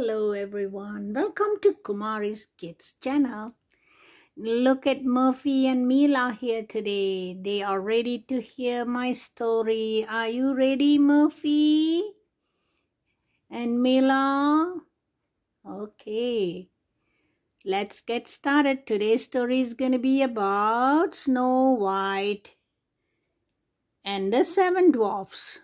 Hello everyone, welcome to Kumari's Kids channel. Look at Murphy and Mila here today. They are ready to hear my story. Are you ready, Murphy and Mila? Okay, let's get started. Today's story is going to be about Snow White and the Seven Dwarfs.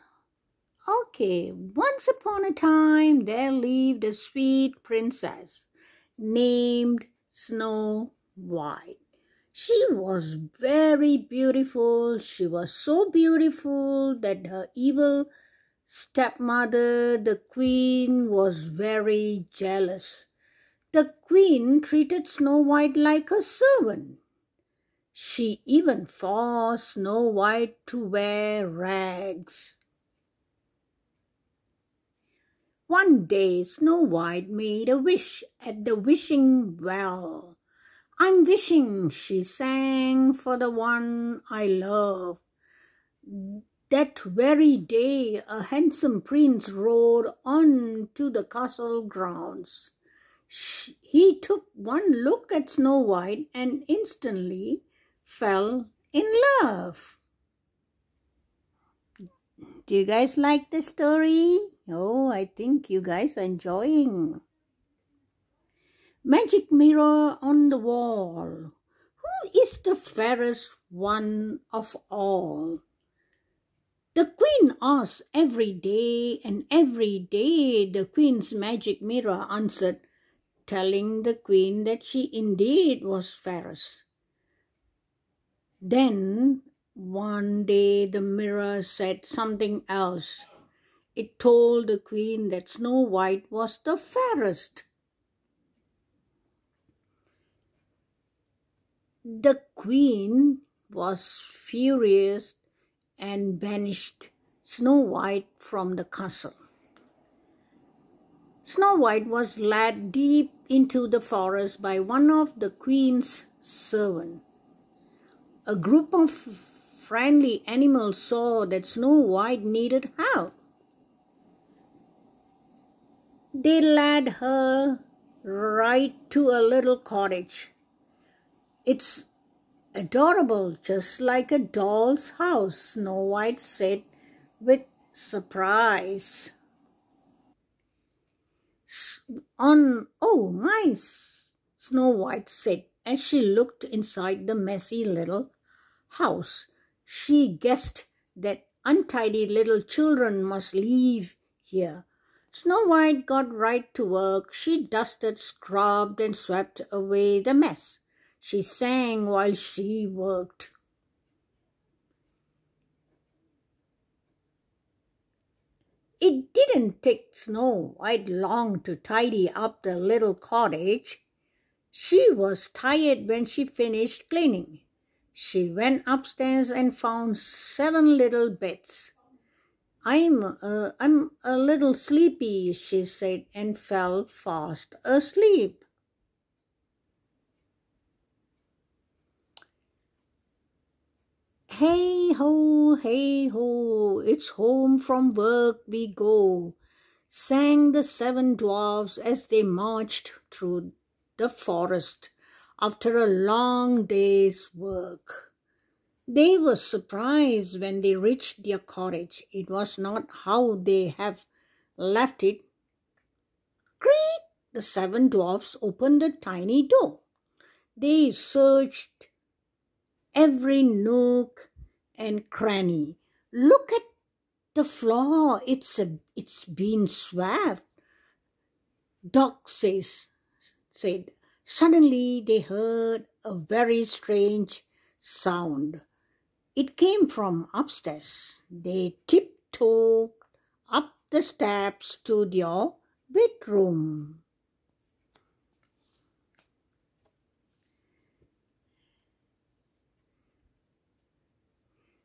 Okay, once upon a time there lived a sweet princess named Snow White. She was very beautiful. She was so beautiful that her evil stepmother, the queen, was very jealous. The queen treated Snow White like a servant. She even forced Snow White to wear rags. One day, Snow White made a wish at the wishing well. "I'm wishing," she sang, "for the one I love." That very day, a handsome prince rode on to the castle grounds. He took one look at Snow White and instantly fell in love. Do you guys like the story? Oh, I think you guys are enjoying. Magic mirror on the wall. Who is the fairest one of all? The queen asked every day, and every day the queen's magic mirror answered, telling the queen that she indeed was fairest. Then one day the mirror said something else. It told the queen that Snow White was the fairest. The queen was furious and banished Snow White from the castle. Snow White was led deep into the forest by one of the queen's servants. A group of friendly animals saw that Snow White needed help. They led her right to a little cottage. "It's adorable, just like a doll's house," Snow White said with surprise. "Oh my," Snow White said as she looked inside the messy little house. She guessed that untidy little children must live here. Snow White got right to work. She dusted, scrubbed, and swept away the mess. She sang while she worked. It didn't take Snow White long to tidy up the little cottage. She was tired when she finished cleaning. She went upstairs and found 7 little beds. I'm a little sleepy," she said, and fell fast asleep. "Hey ho, it's home from work we go," sang the 7 dwarfs as they marched through the forest after a long day's work. They were surprised when they reached their cottage. It was not how they have left it. Creak! The 7 dwarfs opened the tiny door. They searched every nook and cranny. "Look at the floor. It's been swept," Doc said. Suddenly they heard a very strange sound. It came from upstairs. They tiptoed up the steps to their bedroom.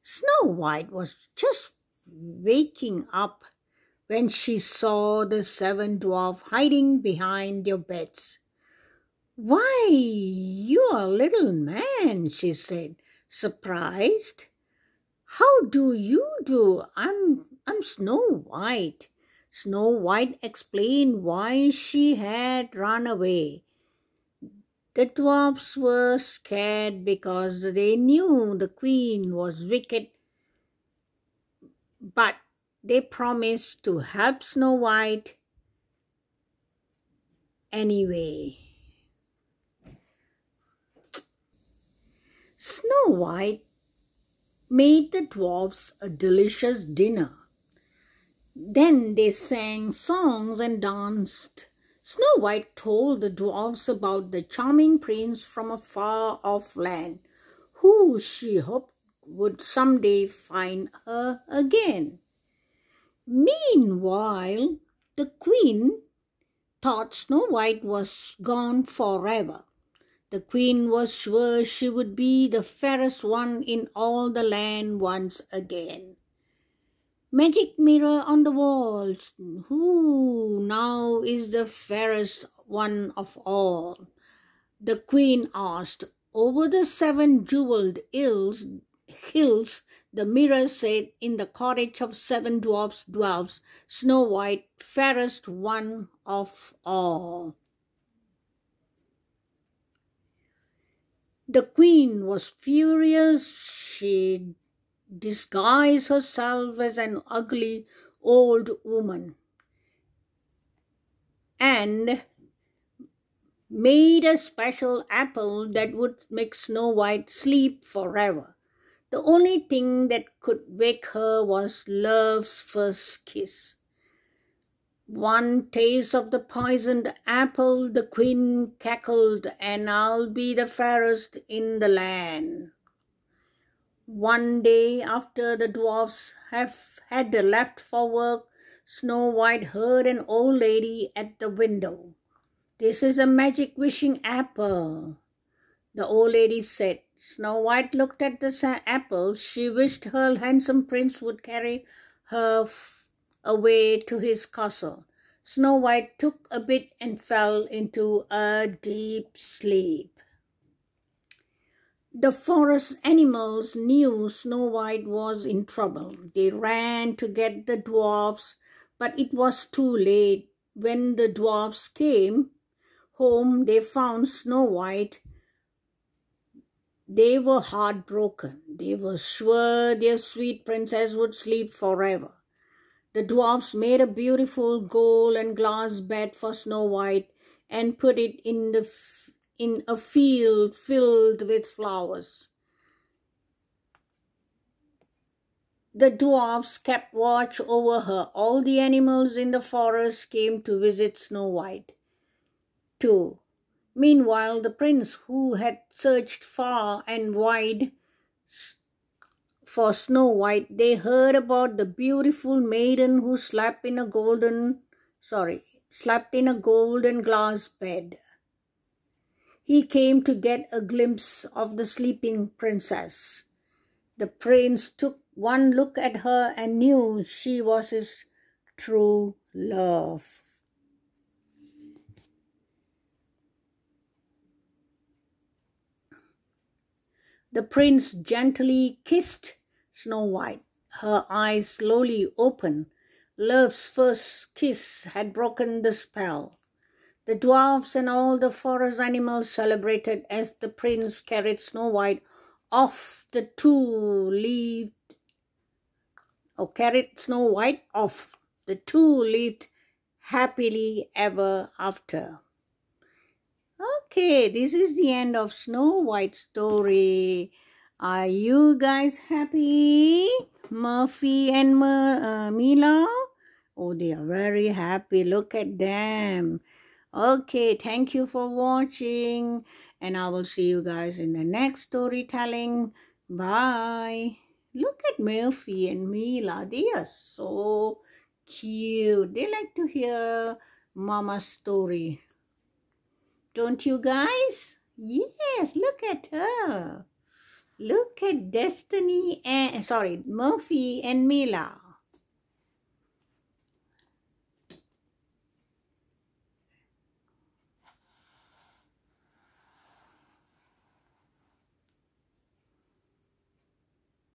Snow White was just waking up when she saw the 7 dwarfs hiding behind their beds. "Why, you little man," she said, surprised. "How do you do? I'm Snow White." Snow White explained why she had run away. The dwarfs were scared because they knew the queen was wicked, but they promised to help Snow White anyway. Snow White made the dwarfs a delicious dinner. Then they sang songs and danced. Snow White told the dwarfs about the charming prince from a far-off land, who she hoped would someday find her again. Meanwhile, the queen thought Snow White was gone forever. The queen was sure she would be the fairest one in all the land once again. Magic mirror on the wall, who now is the fairest one of all? The queen asked. Over the 7 jeweled hills, the mirror said, in the cottage of 7 dwarfs dwells Snow White, fairest one of all. The queen was furious. She disguised herself as an ugly old woman and made a special apple that would make Snow White sleep forever. The only thing that could wake her was love's first kiss. One taste of the poisoned apple, the queen cackled, and I'll be the fairest in the land. One day after the dwarfs had left for work, Snow White heard an old lady at the window. "This is a magic wishing apple," the old lady said. Snow White looked at the apple. She wished her handsome prince would carry her away to his castle. Snow White took a bit and fell into a deep sleep. The forest animals knew Snow White was in trouble. They ran to get the dwarfs, but it was too late. When the dwarfs came home, they found Snow White. They were heartbroken. They were sure their sweet princess would sleep forever. The dwarfs made a beautiful gold and glass bed for Snow White and put it in a field filled with flowers. The dwarfs kept watch over her. All the animals in the forest came to visit Snow White too. Meanwhile, the prince, who had searched far and wide for Snow White, they heard about the beautiful maiden who slept in a gold and glass bed. He came to get a glimpse of the sleeping princess. The prince took one look at her and knew she was his true love. The prince gently kissed Snow White. Her eyes slowly opened. Love's first kiss had broken the spell. The dwarfs and all the forest animals celebrated as the prince carried Snow White off the two-leaved, The two lived happily ever after. Okay, this is the end of Snow White's story. Are you guys happy? Murphy and Mila? Oh, they are very happy. Look at them. Okay, thank you for watching. And I will see you guys in the next storytelling. Bye. Look at Murphy and Mila. They are so cute. They like to hear Mama's story. Don't you guys? Yes, look at her. Look at Murphy and Mila.